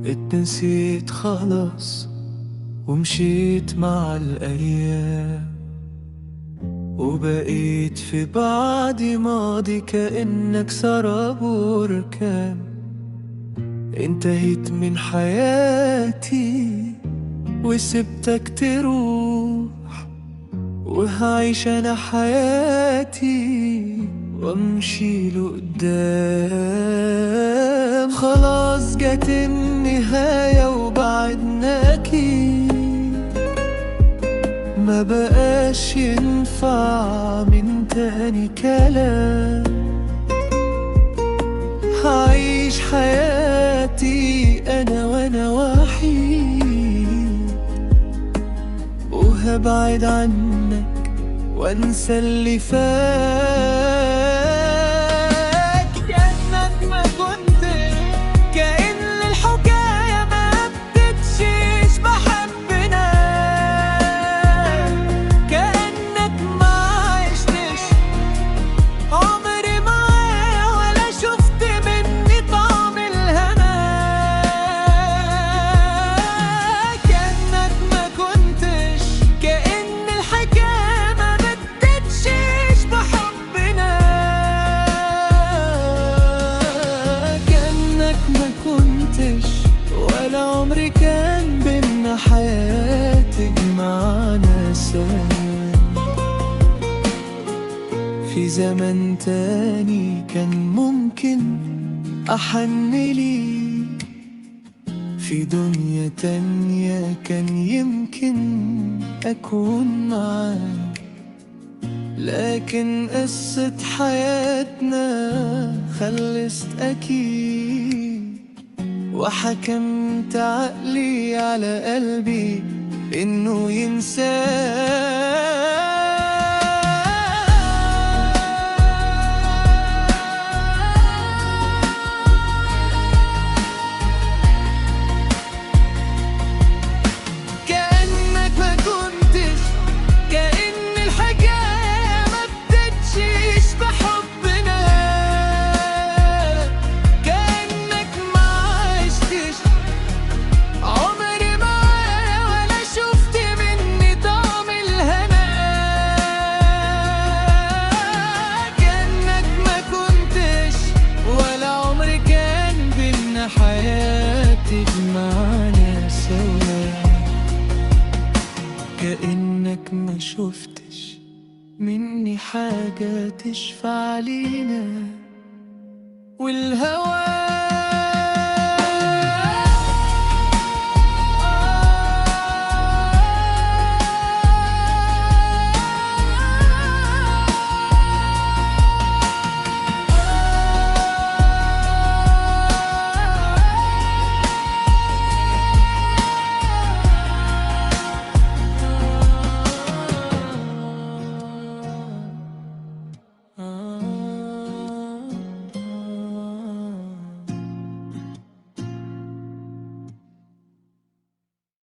اتنسيت خلاص ومشيت مع الأيام، وبقيت في بعدي ماضي كأنك سراب وركام. انتهيت من حياتي وسبتك تروح، وهعيش أنا حياتي وامشي لقدام. خلاص جت النهاية وبعدناكي، ما بقاش ينفع من تاني كلام. هعيش حياتي أنا وأنا وحيد، وهبعد عنك وانسى اللي فات. كأنك ما كنت، كأن الحكاية ما بتتشيش بحبنا، كأنك ما عشتش عمري معاه ولا شفت مني طعم الهنا. كأنك ما كنتش، كأن الحكاية ما بتتشيش بحبنا، كأنك ما كنتش ولا عمري كان بينا حياة تجمعنا سوا. في زمن تاني كان ممكن أحن ليك، في دنيا تانية كان يمكن أكون معاك، لكن قصة حياتنا خلصت أكيد، وحكمت عقلي على قلبي إنه ينساك. كأنك ما كنتش، كأن الحكاية ما بتتشيش بحبنا، كأنك ما عشتش عمري معاه ولا شفت مني طعم الهنا. كأنك ما كنتش ولا عمري كان بينا حياة تجمعنا سوا، كأنك ما شفتش مني حاجة تشفع لينا. والهوى